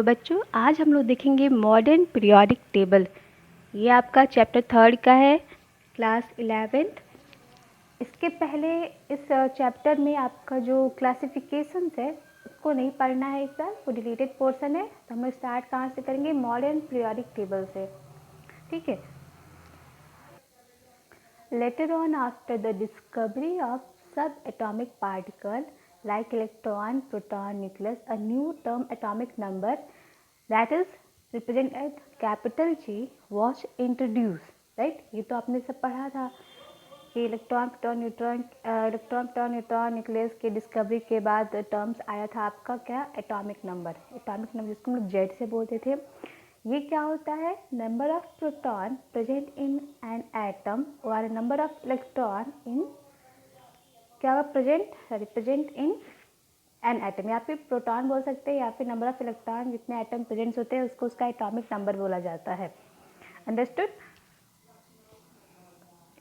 बच्चों, आज हम लोग देखेंगे मॉडर्न पीरियोडिक टेबल। ये आपका चैप्टर 3 का है, क्लास 11th। इसके पहले इस चैप्टर में आपका जो क्लासिफिकेशंस है उसको नहीं पढ़ना है, इस बार वो डिलीटेड पोर्शन है। तो हम स्टार्ट कहाँ से करेंगे? मॉडर्न पीरियोडिक टेबल से, ठीक है। Later on, after the discovery of subatomic particle like electron, proton, nucleus, a new term atomic number that is represented as capital G was introduced, right? ये तो आपने सब पढ़ा था कि इलेक्ट्रॉन, प्रोटॉन, न्यूट्रॉन, न्यूक्लियस के डिस्कवरी के बाद टर्म्स आया था आपका क्या? Atomic number. एटॉमिक नंबर जिसको हम लोग जेड से बोलते थे। ये क्या होता है? Number of proton present in an atom और नंबर ऑफ इलेक्ट्रॉन इन क्या प्रेजेंट इन एन एटम। या फिर प्रोटॉन बोल सकते हैं या फिर नंबर ऑफ इलेक्ट्रॉन जितने एटम प्रेजेंट होते हैं उसको उसका एटॉमिक नंबर बोला जाता है। अंडरस्टूड?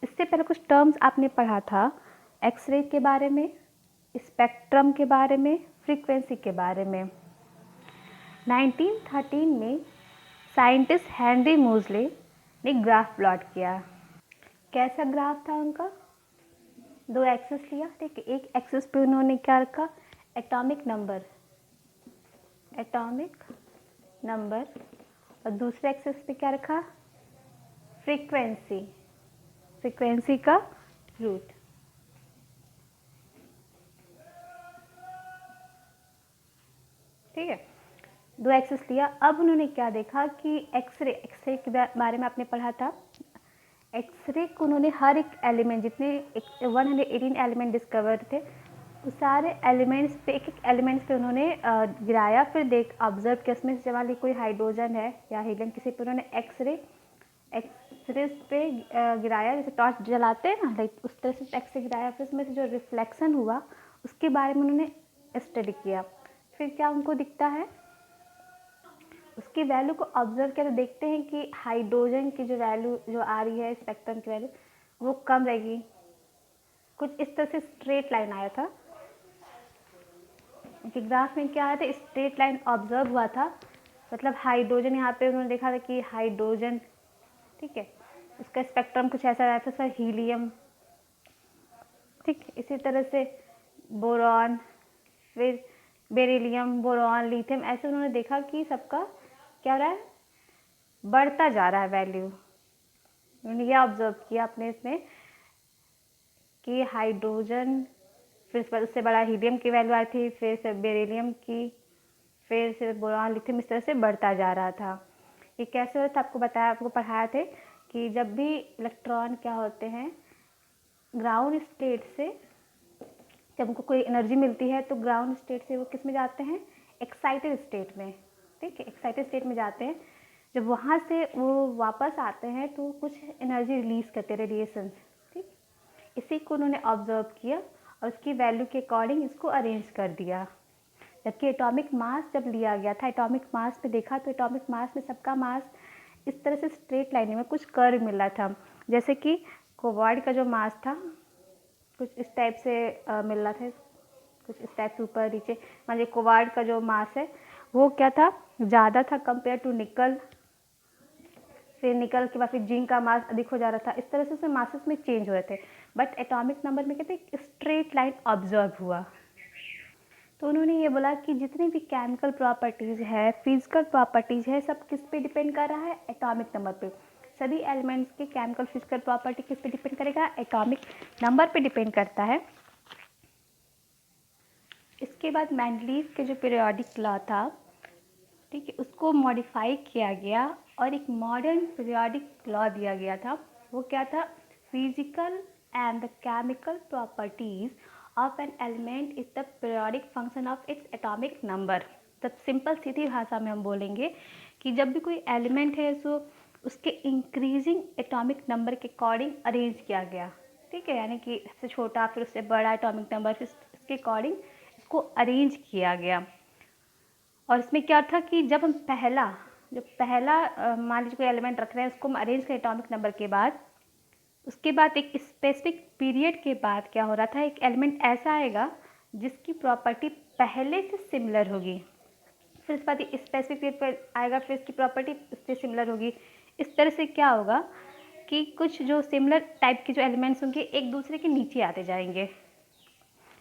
इससे पहले कुछ टर्म्स आपने पढ़ा था, एक्सरे के बारे में, स्पेक्ट्रम के बारे में, फ्रीक्वेंसी के बारे में। 1913 में साइंटिस्ट हेनरी मोज़ले ने ग्राफ प्लॉट किया। कैसा ग्राफ था उनका? दो एक्सिस लिया, ठीक है। एक एक्सिस पे उन्होंने क्या रखा? एटॉमिक नंबर, और दूसरे एक्सिस पे क्या रखा? फ्रीक्वेंसी का रूट। ठीक है, दो एक्सिस लिया। अब उन्होंने क्या देखा कि एक्सरे के बारे में आपने पढ़ा था। एक्सरे को उन्होंने हर एक एलिमेंट, जितने 118 एलिमेंट डिस्कवर थे, उस सारे एलिमेंट्स पे एक एलिमेंट्स पे उन्होंने गिराया। फिर ऑब्जर्व किया उसमें से जब कोई हाइड्रोजन है या हीलियम, किसी पे उन्होंने एक्सरे पे गिराया, जैसे टॉर्च जलाते हैं ना, लाइक उस तरह से एक्सरे गिराया। फिर उसमें से जो रिफ्लेक्शन हुआ उसके बारे में उन्होंने स्टडी किया। फिर क्या उनको दिखता है? उसकी वैल्यू को ऑब्जर्व किया तो देखते हैं कि हाइड्रोजन की जो वैल्यू जो आ रही है स्पेक्ट्रम की वैल्यू, वो कम रहेगी। कुछ इस तरह से स्ट्रेट लाइन आया था कि ग्राफ में क्या आया था? स्ट्रेट लाइन ऑब्जर्व हुआ था। मतलब हाइड्रोजन, यहाँ पे उन्होंने देखा था कि हाइड्रोजन, ठीक है, उसका स्पेक्ट्रम कुछ ऐसा आया था सर, हीलियम, ठीक। इसी तरह से बोरॉन, फिर बेरिलियम, बोरॉन, लिथियम, ऐसे उन्होंने देखा कि सबका क्या हो रहा है? बढ़ता जा रहा है वैल्यू। उन्होंने यह ऑब्जर्व किया अपने इसमें कि हाइड्रोजन, फिर उससे बड़ा हीलियम की वैल्यू आई थी, फिर से बेरिलियम की, फिर से बोरॉन, लिथियम, इस तरह से बढ़ता जा रहा था। ये कैसे होता था? आपको पढ़ाया थे कि जब भी इलेक्ट्रॉन क्या होते हैं, ग्राउंड स्टेट से जब उनको कोई एनर्जी मिलती है तो ग्राउंड स्टेट से वो किस में जाते हैं? एक्साइटेड स्टेट में, ठीक है, एक्साइटेड स्टेट में जाते हैं। जब वहाँ से वो वापस आते हैं तो कुछ एनर्जी रिलीज करते हैं, रेडिएशन, ठीक। इसी को उन्होंने ऑब्जर्व किया और उसकी वैल्यू के अकॉर्डिंग इसको अरेंज कर दिया। जबकि एटॉमिक मास जब लिया गया था, एटॉमिक मास में देखा तो एटॉमिक मास में सबका मास इस तरह से स्ट्रेट लाइन में कुछ कर्व मिला था। जैसे कि कोबाल्ट का जो मास था कुछ इस टाइप से मिल रहा था, कुछ इस टाइप से ऊपर नीचे। मान लीजिए कोबाल्ट का जो मास है वो क्या था? ज़्यादा था कंपेयर टू निकल। फिर निकल के बाद फिर जिंक का मास अधिक हो जा रहा था। इस तरह से उसमें मासेस में चेंज हो रहे थे। बट एटॉमिक नंबर में कहते हैं स्ट्रेट लाइन ऑब्जर्व हुआ। तो उन्होंने ये बोला कि जितनी भी केमिकल प्रॉपर्टीज़ है, फिजिकल प्रॉपर्टीज़ है, सब किस पे डिपेंड कर रहा है? एटॉमिक नंबर पे। सभी एलिमेंट्स के केमिकल फिजिकल प्रॉपर्टी किस पे डिपेंड करेगा? एटॉमिक नंबर पे डिपेंड करता है। इसके बाद मेंडलीव के जो पीरियोडिक लॉ था, ठीक है, उसको मॉडिफाई किया गया और एक मॉडर्न पीरियोडिक लॉ दिया गया था। वो क्या था? Physical and the chemical properties of an element is the periodic function of its atomic number. तब सिंपल सीधी भाषा में हम बोलेंगे कि जब भी कोई एलिमेंट है सो उसके इंक्रीजिंग एटॉमिक नंबर के अकॉर्डिंग अरेंज किया गया, ठीक है। यानी कि सबसे छोटा फिर उससे बड़ा एटॉमिक नंबर, फिर इसके अकॉर्डिंग इसको अरेंज किया गया। और इसमें क्या था कि जब हम पहला मान लीजिए कोई एलिमेंट रख रहे हैं, उसको हम अरेंज करें एटॉमिक नंबर के बाद, उसके बाद एक स्पेसिफिक पीरियड के बाद क्या हो रहा था? एक एलिमेंट ऐसा आएगा जिसकी प्रॉपर्टी पहले से सिमिलर होगी। फिर उसके बाद स्पेसिफिक पर आएगा, फिर इसकी प्रॉपर्टी इससे सिमिलर होगी। इस तरह से क्या होगा कि कुछ जो सिमिलर टाइप के जो एलिमेंट्स होंगे एक दूसरे के नीचे आते जाएंगे।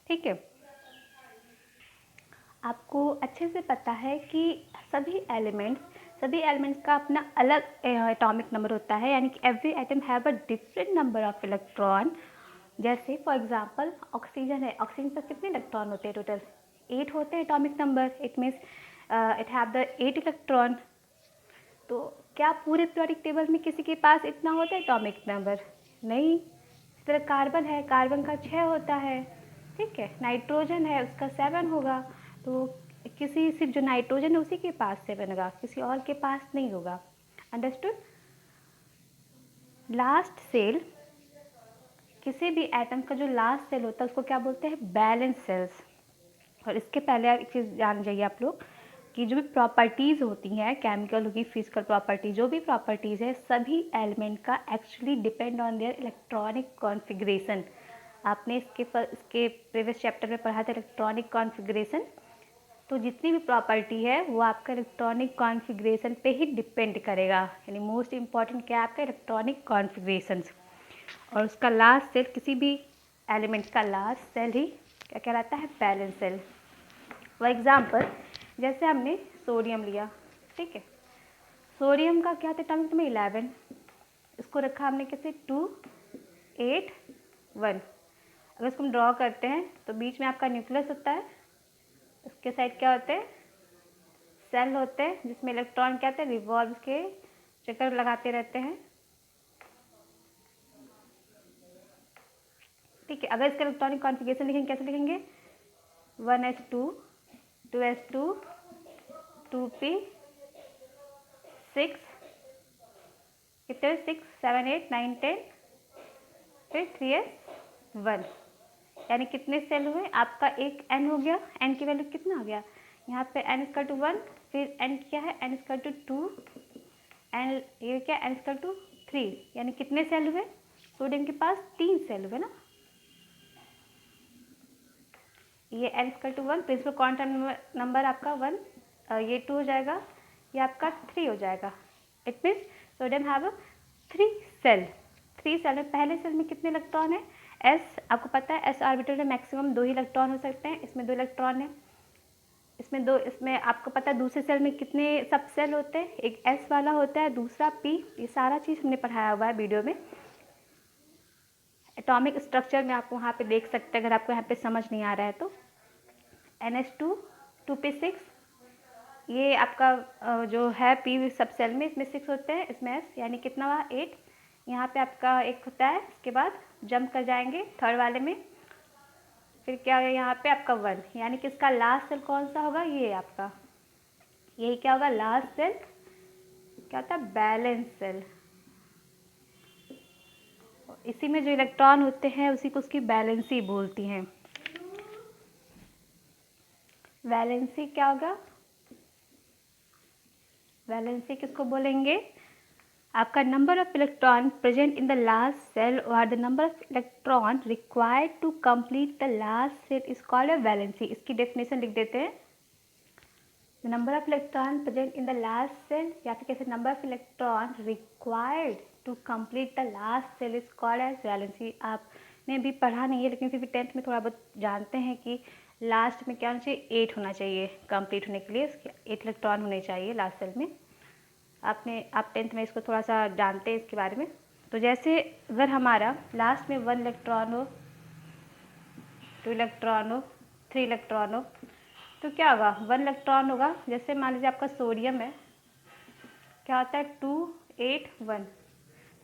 ठीक है, आपको अच्छे से पता है कि सभी एलिमेंट्स का अपना अलग एटॉमिक नंबर होता है, यानी कि every atom have a different number of electron. जैसे फॉर एग्जांपल ऑक्सीजन है, ऑक्सीजन पर कितने इलेक्ट्रॉन होते हैं टोटल? 8 होते हैं atomic number. It means it have the 8 electron. तो क्या पूरे पीरियोडिक टेबल में किसी के पास इतना होता है एटॉमिक नंबर? नहीं। इस तरह कार्बन है, कार्बन का 6 होता है। ठीक है, नाइट्रोजन है, उसका 7 होगा। तो किसी सिर्फ जो नाइट्रोजन है उसी के पास 7 होगा, किसी और के पास नहीं होगा। अंडरस्टूड? लास्ट सेल, किसी भी एटम का जो लास्ट सेल होता है उसको क्या बोलते हैं? Valence shells. और इसके पहले एक चीज़ जान जाइए आप लोग कि जो भी प्रॉपर्टीज़ होती हैं, केमिकल होगी, फिजिकल प्रॉपर्टी, जो भी प्रॉपर्टीज़ है, सभी एलिमेंट का actually depend on their electronic configuration. आपने इसके प्रीवियस चैप्टर में पढ़ा था इलेक्ट्रॉनिक कॉन्फ़िगरेशन। तो जितनी भी प्रॉपर्टी है वो आपका इलेक्ट्रॉनिक कॉन्फ़िगरेशन पे ही डिपेंड करेगा, यानी मोस्ट इम्पॉर्टेंट क्या है आपका? Electronic configuration. और उसका लास्ट सेल, किसी भी एलिमेंट का लास्ट सेल ही क्या कहलाता है? Valence cell. फॉर एग्जाम्पल जैसे हमने सोडियम लिया, ठीक है, सोडियम का क्या था एटॉमिक नंबर? 11। इसको रखा हमने कैसे? 2 8 1। अगर इसको हम ड्रॉ करते हैं तो बीच में आपका न्यूक्लियस होता है, उसके साइड क्या होते हैं? सेल होते हैं, जिसमें इलेक्ट्रॉन क्या होते हैं? रिवॉल्व के चक्कर लगाते रहते हैं। ठीक है, अगर इसका इलेक्ट्रॉनिक कॉन्फ़िगरेशन लिखेंगे कैसे लिखेंगे? 1s2 2s2 2p 6, कितने? 6 7 8 9 10, फिर 3s1। यानी कितने सेल हुए? आपका एक n हो गया। n की वैल्यू कितना आ गया? यहाँ पे n इक्वल टू 1, फिर n क्या है? n इक्वल टू 2, n ये क्या? n equal to 3। यानी कितने सेल हुए? सोडियम के पास 3 सेल हुए ना। ये n equal to 1, principal quantum number आपका 1, ये 2 हो जाएगा, ये आपका 3 हो जाएगा। It means sodium have 3 shell. 3 shell में पहले सेल में कितने इलेक्ट्रॉन है? s, आपको पता है s ऑर्बिटल में मैक्सिमम 2 ही इलेक्ट्रॉन हो सकते हैं। इसमें 2 इलेक्ट्रॉन है, इसमें 2। इसमें आपको पता है दूसरे सेल में कितने सब सेल होते हैं? एक s वाला होता है, दूसरा p। ये सारा चीज़ हमने पढ़ाया हुआ है वीडियो में। एटॉमिक स्ट्रक्चर में आप वहाँ पे देख सकते हैं, अगर आपको यहाँ पे समझ नहीं आ रहा है तो। NH2 2p6, ये आपका जो है p सब सेल में, इसमें 6 होते हैं, इसमें s, यानी कितना हुआ? 8। यहाँ पे आपका एक होता है, इसके बाद जंप कर जाएंगे थर्ड वाले में, फिर क्या होगा? यहाँ पे आपका 1, यानी कि इसका लास्ट सेल कौन सा होगा? ये आपका, यही क्या होगा? लास्ट सेल क्या होता है? Valence shell. इसी में जो इलेक्ट्रॉन होते हैं उसी को उसकी वैलेंसी बोलती हैं। वैलेंसी क्या होगा? वैलेंसी किसको बोलेंगे? आपका number of electron present in the last shell और the number of electron required to complete the last shell is called a valency. इसकी डेफिनेशन लिख देते हैं। The number of electron present in the last shell, या फिर कैसे? Number of electron required to complete the last shell is called as valency. आपने भी पढ़ा नहीं है लेकिन फिर भी 10th में थोड़ा बहुत जानते हैं कि लास्ट में क्या होना चाहिए? 8 होना चाहिए कंप्लीट होने के लिए, इसके 8 इलेक्ट्रॉन होने चाहिए लास्ट सेल में। आप 10th में इसको थोड़ा सा जानते हैं इसके बारे में। तो जैसे अगर हमारा लास्ट में 1 इलेक्ट्रॉन हो, 2 इलेक्ट्रॉन हो, 3 इलेक्ट्रॉन हो, तो क्या होगा? 1 इलेक्ट्रॉन होगा। जैसे मान लीजिए आपका सोडियम है, क्या होता है? 2 8 1।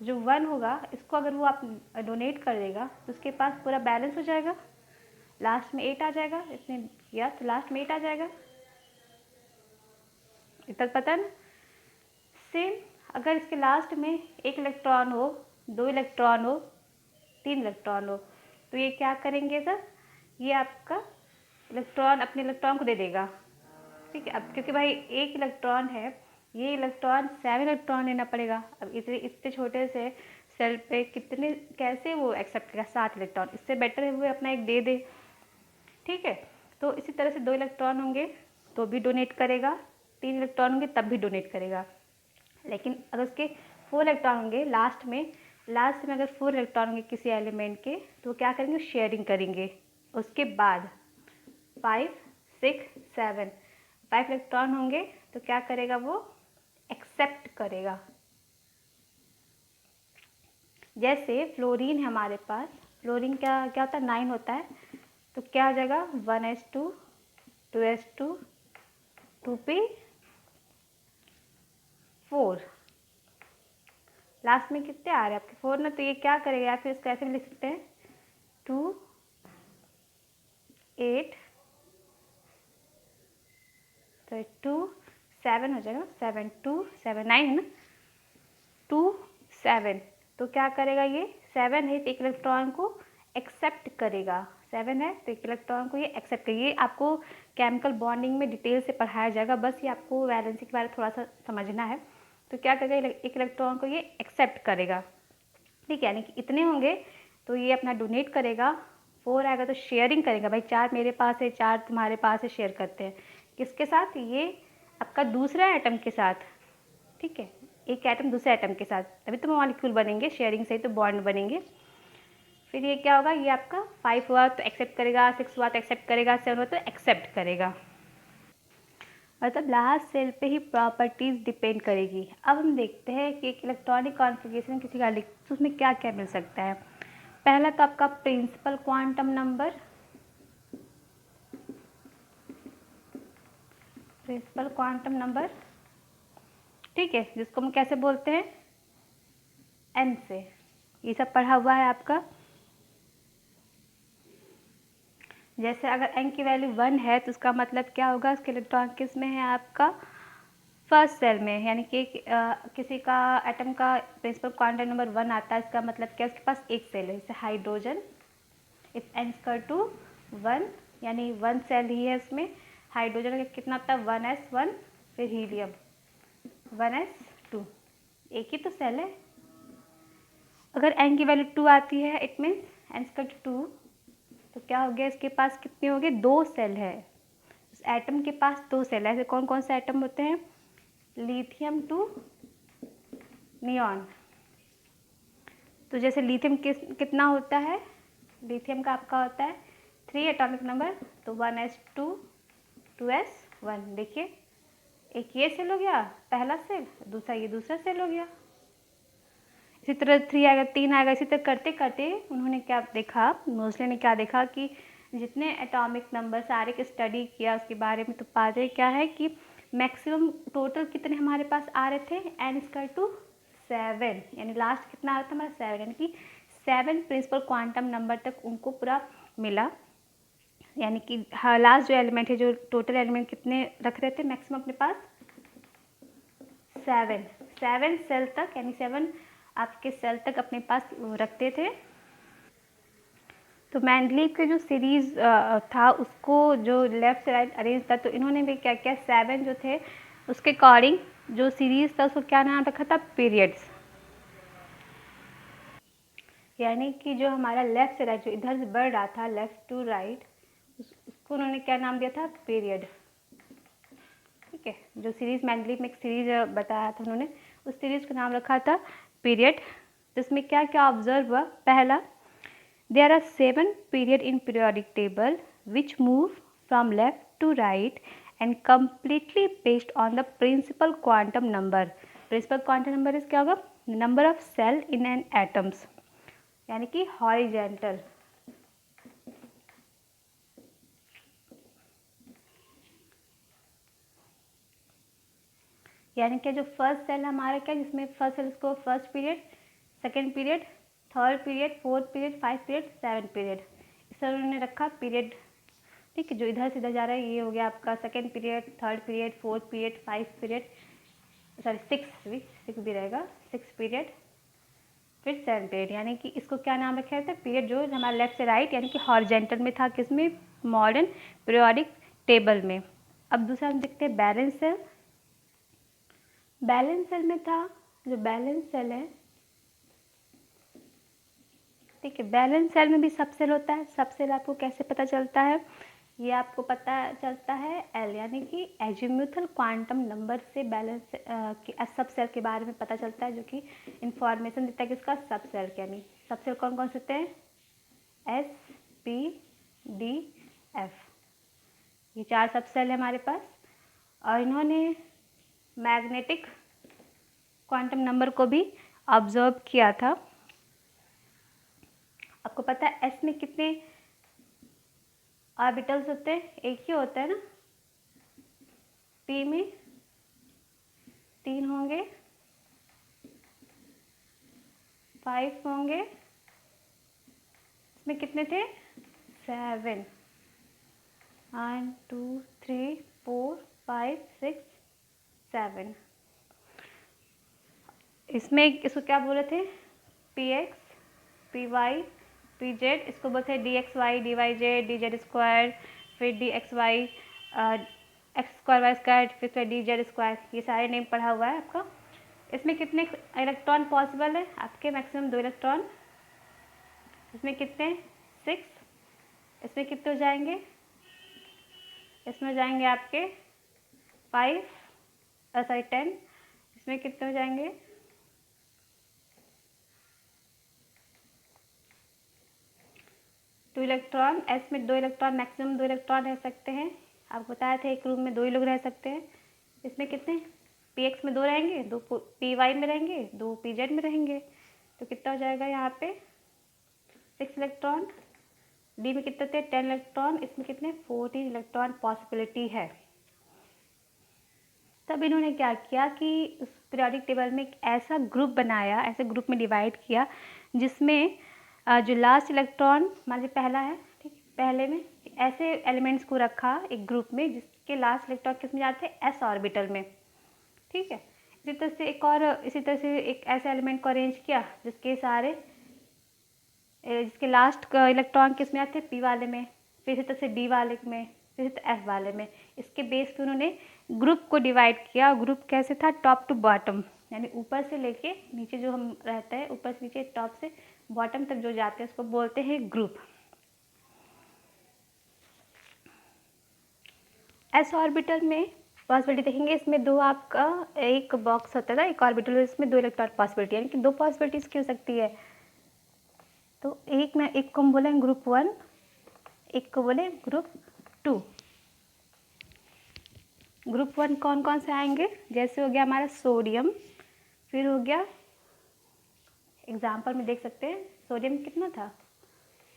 जो 1 होगा इसको अगर वो आप डोनेट कर देगा तो उसके पास पूरा बैलेंस हो जाएगा, लास्ट में 8 आ जाएगा। इसने किया तो लास्ट में 8 आ जाएगा। इतना पता ना? सेम अगर इसके लास्ट में 1 इलेक्ट्रॉन हो, 2 इलेक्ट्रॉन हो, 3 इलेक्ट्रॉन हो, तो ये क्या करेंगे सर? ये आपका इलेक्ट्रॉन अपने इलेक्ट्रॉन को दे देगा। ठीक है, अब क्योंकि भाई 1 इलेक्ट्रॉन है, ये इलेक्ट्रॉन 7 इलेक्ट्रॉन लेना पड़ेगा। अब इतने छोटे से सेल पे कितने, कैसे वो एक्सेप्ट करेगा 7 इलेक्ट्रॉन? इससे बेटर है वो अपना एक दे दे। ठीक है, तो इसी तरह से 2 इलेक्ट्रॉन होंगे, तो भी डोनेट करेगा, 3 इलेक्ट्रॉन होंगे तब भी डोनेट करेगा। लेकिन अगर उसके 4 इलेक्ट्रॉन होंगे लास्ट में अगर 4 इलेक्ट्रॉन होंगे किसी एलिमेंट के, तो क्या करेंगे, शेयरिंग करेंगे। उसके बाद 5 6 7 5 इलेक्ट्रॉन होंगे तो क्या करेगा, वो एक्सेप्ट करेगा। जैसे फ्लोरीन है हमारे पास, फ्लोरीन क्या क्या होता है, 9 होता है, तो क्या हो जाएगा 1s2 2s2 2p4, लास्ट में कितने आ रहे हैं आपके 4 ना, तो ये क्या करेगा, या फिर इसको ऐसे भी लिख सकते हैं 2 8 तो 2 7 हो जाएगा, 7 2 7 9 है ना, 2 7, तो क्या करेगा, ये 7 है तो एक इलेक्ट्रॉन को एक्सेप्ट करेगा, 7 है तो एक इलेक्ट्रॉन को ये एक्सेप्ट करेगा। ये आपको केमिकल बॉन्डिंग में डिटेल से पढ़ाया जाएगा, बस ये आपको वैलेंसी के बारे में थोड़ा सा समझना है। तो क्या करेगा, एक इलेक्ट्रॉन को ये एक्सेप्ट करेगा, ठीक है, यानी कि इतने होंगे तो ये अपना डोनेट करेगा। 4 आएगा तो शेयरिंग करेगा, भाई 4 मेरे पास है 4 तुम्हारे पास है, शेयर करते हैं किसके साथ, ये आपका दूसरा एटम के साथ, ठीक है, एक एटम दूसरे एटम के साथ, तभी तो मॉलिक्यूल बनेंगे, शेयरिंग से ही तो बॉन्ड बनेंगे। फिर ये क्या होगा, ये आपका 5 हुआ तो एक्सेप्ट करेगा, 6 हुआ तो एक्सेप्ट करेगा, 7 हुआ तो एक्सेप्ट करेगा। मतलब लास्ट सेल पे ही प्रॉपर्टीज़ डिपेंड करेगी। अब हम देखते हैं कि एक इलेक्ट्रॉनिक कॉन्फ़िगरेशन किसी का लिख तो उसमें क्या क्या मिल सकता है। पहला तो आपका प्रिंसिपल क्वांटम नंबर, ठीक है, जिसको हम कैसे बोलते हैं, एन से, ये सब पढ़ा हुआ है आपका। जैसे अगर एन की वैल्यू 1 है तो उसका मतलब क्या होगा, उसके इलेक्ट्रॉन किस में है आपका, फर्स्ट सेल में, यानी कि किसी का एटम का प्रिंसिपल क्वांटम नंबर 1 आता है, इसका मतलब क्या, उसके पास एक सेल है, जैसे hydrogen, if n square to 1, यानी 1 सेल ही है उसमें। हाइड्रोजन का कितना होता है, 1s1, फिर हीलियम 1s2, एक ही तो सेल है। अगर एन की वैल्यू 2 आती है, इट मीन्स एन स्क्वायर 2, तो क्या हो गया, इसके पास कितने हो गए, 2 सेल है, उस एटम के पास 2 सेल है। ऐसे कौन कौन से एटम होते हैं, लिथियम टू नियॉन, तो जैसे लिथियम कितना होता है, लिथियम का आपका होता है 3 एटॉमिक नंबर, तो 1s2 2s1, देखिए एक ये सेल हो गया पहला सेल, दूसरा ये दूसरा सेल हो गया। इसी तरह 3 आएगा, 3 आएगा, इसी तरह करते करते उन्होंने क्या देखा, मोस्टली ने क्या देखा कि जितने एटॉमिक नंबर सारे के स्टडी किया उसके बारे में, तो पाते क्या है कि मैक्सिमम टोटल कितने हमारे पास आ रहे थे, एन स्क्वायर टू 7, यानी लास्ट कितना आ रहा था हमारा 7, यानी कि 7 प्रिंसिपल क्वांटम नंबर तक उनको पूरा मिला। यानी कि हाँ, लास्ट जो एलिमेंट है, जो टोटल एलिमेंट कितने रख रहे थे मैक्सिमम अपने पास, 7 सेल तक, यानी 7 आपके सेल तक अपने पास रखते थे। तो मैंडलीव के जो सीरीज़ था उसको जो लेफ़्ट से राइट अरेंज था, तो इन्होंने भी क्या किया, 7 जो थे उसके अकॉर्डिंग जो सीरीज़ था उसको क्या नाम रखा था, पीरियड्स, यानी कि जो हमारा लेफ़्ट से राइट जो इधर से बढ़ रहा था, लेफ़्ट टू राइट, उसको उन्होंने क्या नाम दिया था, पीरियड, ठीक है। जो सीरीज़ मैंडलीव में एक सीरीज़ बताया था उन्होंने, उस सीरीज़ का नाम रखा था पीरियड। जिसमें क्या क्या ऑब्जर्व हुआ, पहला, there are 7 period in periodic table which move from left to right and completely based on the principal quantum number. Principal quantum number is क्या होगा, number of cell in an atoms, यानी कि horizontal, यानी कि जो first cell हमारा क्या, जिसमें फर्स्ट सेल इसको first period, second period, third period, fourth period, 5 period, 7 period, इस तरह उन्होंने रखा पीरियड, ठीक है। जो इधर से इधर जा रहा है ये हो गया आपका second period, third period, fourth period, 5 period, sorry 6 भी रहेगा, 6 पीरियड, फिर 7 पीरियड, यानी कि इसको क्या नाम रखा था, पीरियड, जो हमारा लेफ्ट से राइट यानी कि हॉरिजेंटल में था, किसमें, मॉडर्न पीरियोडिक टेबल में। अब दूसरा हम देखते हैं बैलेंस सेल। बैलेंस सेल में था, जो बैलेंस सेल है, ठीक है, बैलेंस सेल में भी सब सेल होता है। सब सेल आपको कैसे पता चलता है, ये आपको पता चलता है एल, यानी कि एजीम्यूथल क्वांटम नंबर से बैलेंस सब सेल के बारे में पता चलता है, जो कि इंफॉर्मेशन देता है किसका, सब सेल का। यानी सब सेल कौन कौन से होते हैं, एस, पी, डी, एफ, ये 4 सब सेल है हमारे पास। और इन्होंने मैग्नेटिक क्वांटम नंबर को भी ऑब्जर्व किया था। आपको पता है एस में कितने ऑर्बिटल्स होते हैं, एक ही होता है ना। पी में 3 होंगे, 5 होंगे, इसमें कितने थे, 7, 1 2 3 4 5 6 7। इसमें इसको क्या बोले थे, P X, P Y, P Z, इसको बोलते हैं D X Y, D Y Z, D Z square, फिर D X Y, X square Y square, फिर डी जेड स्क्वायर, ये सारे नेम पढ़ा हुआ है आपका। इसमें कितने इलेक्ट्रॉन पॉसिबल है आपके, मैक्सिमम 2 इलेक्ट्रॉन। इसमें कितने, 6। इसमें कितने हो जाएंगे, इसमें हो जाएंगे आपके 5 सॉरी 10। इसमें कितने हो जाएंगे, 2 इलेक्ट्रॉन। एस में 2 इलेक्ट्रॉन, मैक्सिमम 2 इलेक्ट्रॉन रह सकते हैं। आपको बताया था एक रूम में 2 ही लोग रह सकते हैं। इसमें कितने, पी एक्स में 2 रहेंगे, 2 पी वाई में रहेंगे, 2 पी जेड में रहेंगे, तो कितना हो जाएगा यहाँ पे 6 इलेक्ट्रॉन। डी में कितने थे, 10 इलेक्ट्रॉन, इसमें कितने 14 इलेक्ट्रॉन पॉसिबिलिटी है। तब इन्होंने क्या किया कि उस पीरियोडिक टेबल में एक ऐसा ग्रुप बनाया, ऐसे ग्रुप में डिवाइड किया जिसमें जो लास्ट इलेक्ट्रॉन मान लीजिए पहला है, ठीक, पहले में ऐसे एलिमेंट्स को रखा एक ग्रुप में जिसके लास्ट इलेक्ट्रॉन किस में जाते हैं, एस ऑर्बिटल में, ठीक है। इसी तरह से एक ऐसे एलिमेंट को अरेंज किया जिसके सारे जिसके लास्ट इलेक्ट्रॉन किस में आते हैं, पी वाले में, फिर इसी तरह से डी वाले में, फिर इसी तरह एफ वाले में। इसके बेस पे उन्होंने ग्रुप को डिवाइड किया। ग्रुप कैसे था, टॉप टू बॉटम, यानी ऊपर से लेके नीचे जो हम रहते हैं, ऊपर से नीचे टॉप से बॉटम तक जो जाते हैं उसको बोलते हैं ग्रुप। एस ऑर्बिटल में पॉसिबिलिटी देखेंगे, इसमें 2 आपका एक बॉक्स होता है ना, एक ऑर्बिटल में, इसमें 2 इलेक्ट्रॉन पॉसिबिलिटी, यानी कि 2 पॉसिबिलिटीज की हो सकती है। तो एक को हम बोले ग्रुप 1, एक को बोले ग्रुप 2। ग्रुप 1 कौन कौन से आएंगे, जैसे हो गया हमारा सोडियम, फिर हो गया एग्जाम्पल में देख सकते हैं सोडियम कितना था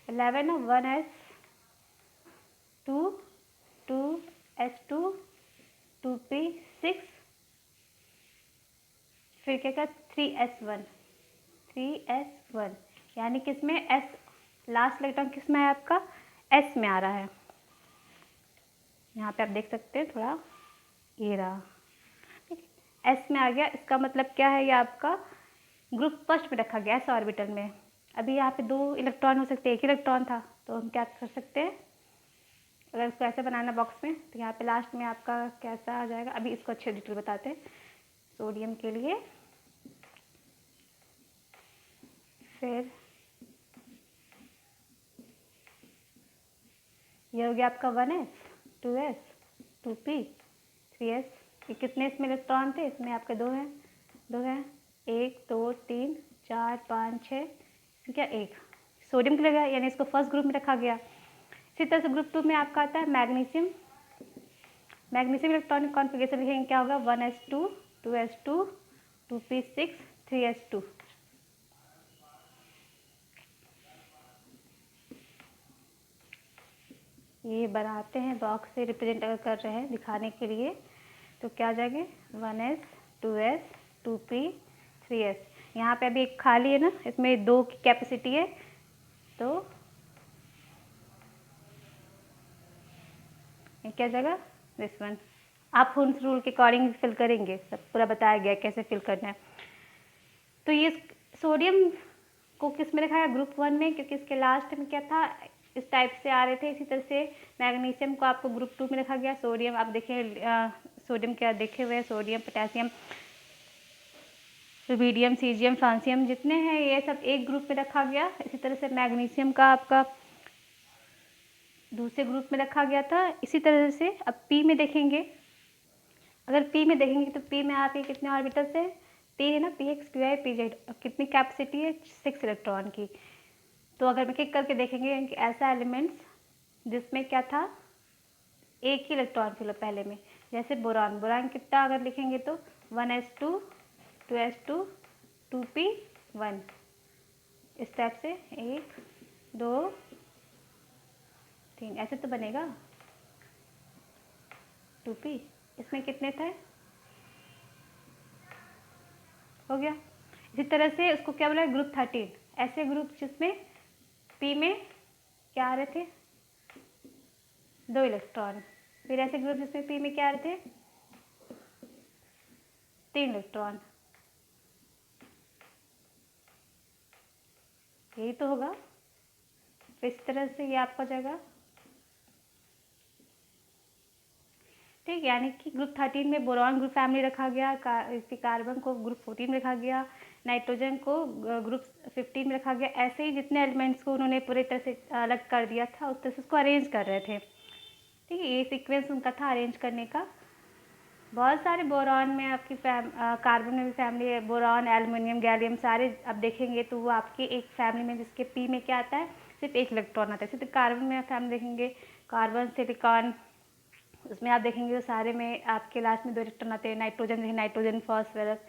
11 और 1s2 2s2 2p6, फिर क्या क्या 3s1, यानी किसमें एस लास्ट इलेक्ट्रॉन किस में है आपका, एस में आ रहा है। यहाँ पे आप देख सकते हैं थोड़ा ये रहा, एस में आ गया। इसका मतलब क्या है, ये आपका ग्रुप फर्स्ट में रखा गया एस ऑर्बिटल में। अभी यहाँ पे 2 इलेक्ट्रॉन हो सकते हैं, एक ही इलेक्ट्रॉन था, तो हम क्या कर सकते हैं, अगर इसको ऐसे बनाना बॉक्स में, तो यहाँ पे लास्ट में आपका कैसा आ जाएगा। अभी इसको अच्छे डिटेल बताते हैं सोडियम के लिए। फिर ये हो गया आपका 1s 2s 2p 3s। ये कितने इसमें इलेक्ट्रॉन थे, इसमें आपके 2 हैं 1 2 3 4 5 6, क्या 1 सोडियम के लिए गया, यानी इसको फर्स्ट ग्रुप में रखा गया। इसी तरह से ग्रुप 2 में आपका आता है मैग्नीशियम। मैग्नीशियम इलेक्ट्रॉनिक कॉन्फ़िगरेशन लिखेंगे, क्या होगा 1s2 2s2 2p6 3s2। ये बनाते हैं बॉक्स से रिप्रेजेंट अगर कर रहे हैं दिखाने के लिए, तो क्या आ जाएंगे 1s 2s 2p 3s। यहाँ पे अभी एक खाली है ना, इसमें 2 की कैपेसिटी है, तो ये क्या जाएगा दिस वन। आप हुन्स रूल के अकॉर्डिंग फिल करेंगे, सब पूरा बताया गया कैसे फिल करना है। तो ये सोडियम को किस में रखा है, ग्रुप 1 में, क्योंकि इसके लास्ट में क्या था, इस टाइप से आ रहे थे। इसी तरह से मैग्नीशियम को आपको ग्रुप 2 में रखा गया। सोडियम आप देखिए सोडियम क्या देखे हुए हैं, sodium potassium rubidium caesium francium जितने हैं ये सब एक ग्रुप में रखा गया। इसी तरह से मैग्नीशियम का आपका दूसरे ग्रुप में रखा गया था। इसी तरह से अब पी में देखेंगे, अगर पी में देखेंगे तो पी में आपके कितने ऑर्बिटल्स है, 3 है ना, P X P Y P Z. अब कितनी कैपेसिटी है, 6 इलेक्ट्रॉन की। तो अगर मैं क्लिक करके देखेंगे कि ऐसा एलिमेंट्स जिसमें क्या था, एक ही इलेक्ट्रॉन फिल पहले में, जैसे बोरान, बोरान कितना अगर लिखेंगे तो 1s2 2s2 2p1, इस टाइप से 1 2 3 ऐसे तो बनेगा 2p। इसमें कितने थे, हो गया। इसी तरह से उसको क्या बोला, ग्रुप 13, ऐसे ग्रुप जिसमें p में क्या आ रहे थे, 2 इलेक्ट्रॉन। फिर ऐसे ग्रुप जिसमें p में क्या आ रहे थे, 3 इलेक्ट्रॉन। यही तो होगा। तो इस तरह से ये आपका हो जाएगा, ठीक। यानी कि ग्रुप 13 में बोरॉन ग्रुप फैमिली रखा गया, कार्बन को ग्रुप 14 में रखा गया, नाइट्रोजन को ग्रुप 15 में रखा गया। ऐसे ही जितने एलिमेंट्स को उन्होंने पूरी तरह से अलग कर दिया था, उस तरह से उसको अरेंज कर रहे थे, ठीक है। ये सीक्वेंस उनका था अरेंज करने का। बहुत सारे बोरॉन में आपकी कार्बन में भी फैमिली है, बोरॉन एल्युमिनियम गैलियम सारे अब देखेंगे तो वो आपके एक फैमिली में, जिसके पी में क्या आता है, सिर्फ एक इलेक्ट्रॉन आता है। सिर्फ कार्बन में फैमिली देखेंगे, कार्बन सिलिकॉन, उसमें आप देखेंगे तो सारे में आपके लास्ट में 2 इलेक्ट्रॉन आते हैं। नाइट्रोजन देखें, नाइट्रोजन फॉस्फोरस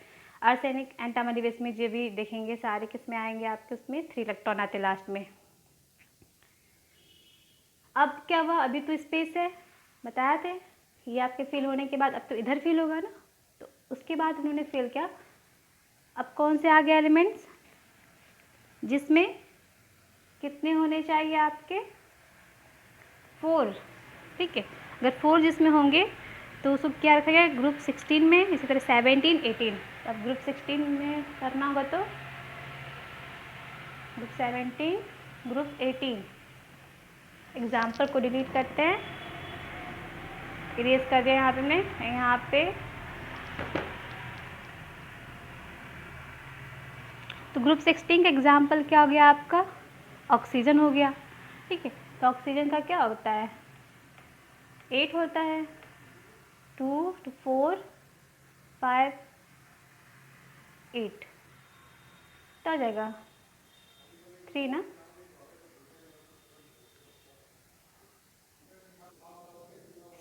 आर्सेनिक एंटामनी बेस में जो भी देखेंगे सारे किस में आएंगे आपके, उसमें 3 इलेक्ट्रॉन आते हैं लास्ट में। अब क्या हुआ, अभी तो स्पेस है, बताया थे, ये आपके फिल होने के बाद अब तो इधर फिल होगा ना। तो उसके बाद उन्होंने फिल किया, अब कौन से आ गए एलिमेंट्स जिसमें कितने होने चाहिए आपके, 4, ठीक है। अगर 4 जिसमें होंगे तो उसको क्या रखा गया, ग्रुप 16 में। इसी तरह 17 18, अब ग्रुप 16 में करना होगा तो ग्रुप 17 ग्रुप 18। एग्जाम्पल को डिलीट करते हैं, इरेज कर दिया यहाँ पे मैं, यहाँ पे तो ग्रुप 16 का एग्जाम्पल क्या हो गया आपका, ऑक्सीजन हो गया, ठीक है। तो ऑक्सीजन का क्या होता है, 8 होता है, 2 to 4 5 8 तो आ जाएगा 3 ना,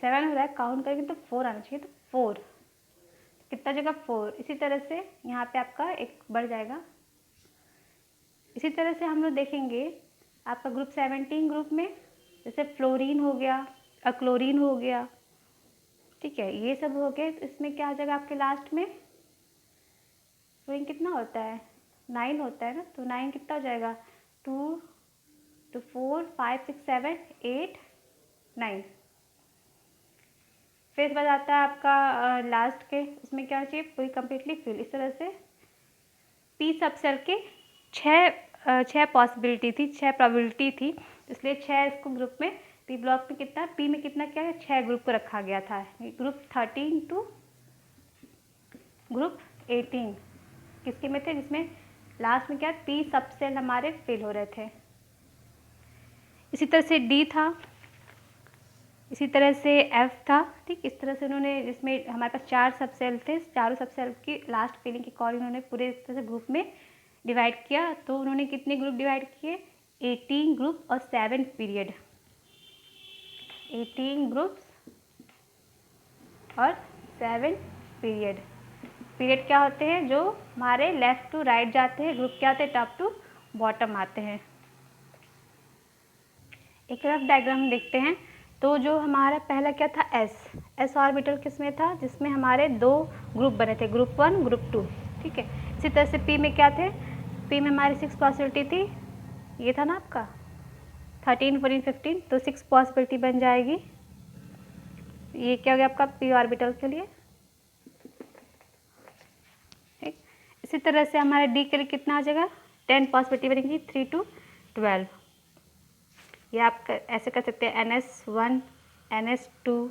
सेवन हो रहा है, काउंट करेंगे तो 4 आना चाहिए, तो 4 कितना जगह 4। इसी तरह से यहाँ पे आपका एक बढ़ जाएगा। इसी तरह से हम लोग देखेंगे आपका ग्रुप 17 ग्रुप में जैसे फ्लोरीन हो गया, क्लोरीन हो गया, ठीक है, ये सब हो गए। तो इसमें क्या हो जाएगा आपके लास्ट में, फ्लोरीन कितना होता है, 9 होता है ना, तो 9 कितना हो जाएगा, 2 to 4 5 6 7 8 9। फिर इस बार आता है आपका लास्ट के, उसमें क्या चाहिए, पूरी कम्प्लीटली फिल। इस तरह से पी सब सेल के 6 पॉसिबिलिटी थी, 6 प्रोबेबिलिटी थी, इसलिए 6 इसको ग्रुप में, पी ब्लॉक में कितना, पी में कितना क्या है, 6 ग्रुप को रखा गया था, ग्रुप 13 टू ग्रुप 18 किसके में थे, जिसमें लास्ट में क्या, पी सब सेल हमारे फिल हो रहे थे। इसी तरह से डी था, इसी तरह से एफ था, ठीक। इस तरह से उन्होंने, जिसमें हमारे पास 4 सब सेल थे, चारों सब सेल की लास्ट फिलिंग के अकॉर्डिंग उन्होंने पूरे इस तरह से ग्रुप में डिवाइड किया। तो उन्होंने कितने ग्रुप डिवाइड किए, 18 ग्रुप और 7 पीरियड, 18 ग्रुप्स और 7 पीरियड। पीरियड क्या होते हैं, जो हमारे लेफ्ट टू राइट जाते हैं, ग्रुप क्या होते हैं, टॉप टू बॉटम आते हैं। एक रफ डायग्राम देखते हैं। तो जो हमारा पहला क्या था, एस ऑर्बिटल किसमें था, जिसमें हमारे 2 ग्रुप बने थे, ग्रुप 1 ग्रुप 2, ठीक है। इसी तरह से पी में क्या थे, पी में हमारी 6 पॉसिबिलिटी थी, ये था ना आपका 13 14 15, तो 6 पॉसिबिलिटी बन जाएगी। ये क्या हो गया आपका पी ऑर्बिटल के लिए, ठीक। इसी तरह से हमारे डी के लिए कितना आ जाएगा, 10 पॉसिबिलिटी बनेगी, 3 to 12। ये आप ऐसे कर सकते हैं, NS1 NS2,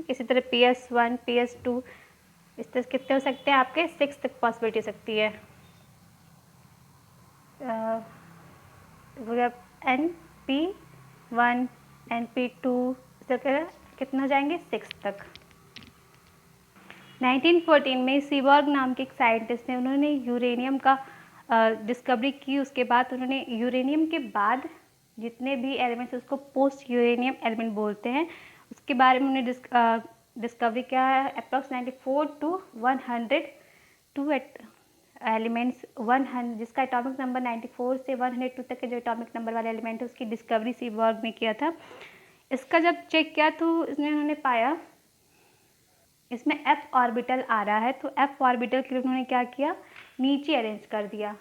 इसी तरह PS1 PS2, इस तरह कितने हो सकते हैं आपके, 6 तक पॉसिबिलिटी हो सकती है। NP1 NP2 तक कितना जाएंगे 6 तक। 1914 में सीबर्ग नाम के एक साइंटिस्ट ने उन्होंने यूरेनियम का डिस्कवरी की। उसके बाद उन्होंने यूरेनियम के बाद जितने भी एलिमेंट्स उसको पोस्ट यूरेनियम एलिमेंट बोलते हैं उसके बारे में उन्होंने डिस्कवरी किया है। अप्रॉक्स 94 to 102 एलिमेंट्स 100 जिसका एटॉमिक नंबर 94 से 102 तक के जो एटॉमिक नंबर वाले एलिमेंट है उसकी डिस्कवरी सीबर्ग ने किया था। इसका जब चेक किया तो उन्होंने पाया इसमें f ऑर्बिटल आ रहा है, तो f ऑर्बिटल के लिए उन्होंने क्या किया, नीचे अरेंज कर दिया।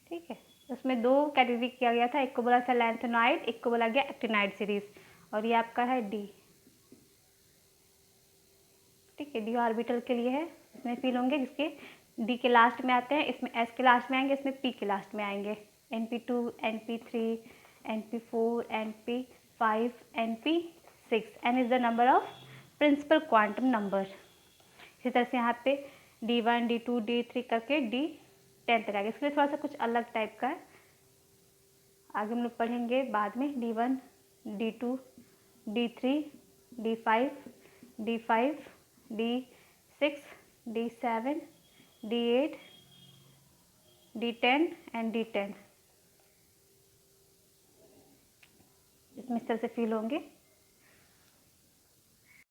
ठीक है, उसमें 2 कैटेगरी किया गया था, एक को बोला था लैंथेनॉइड, एक को बोला गया एक्टिनाइड सीरीज, और ये आपका है डी। ठीक है, डी ऑर्बिटल के लिए है, इसमें फील होंगे जिसके डी के लास्ट में आते हैं, इसमें एस के लास्ट में आएंगे, इसमें पी के लास्ट में आएंगे। NP2, NP3, NP4, NP5, NP6 n is the number of principal quantum number. इसी तरह से यहाँ पे D1, D2, D3 करके D10 तक आएगा। इसके लिए थोड़ा सा कुछ अलग टाइप का है, आगे हम लोग पढ़ेंगे बाद में। D1, D2, D3, D5, D5, D6, D7, D8, D10 and D10 इसमें इस तरह से फील होंगे।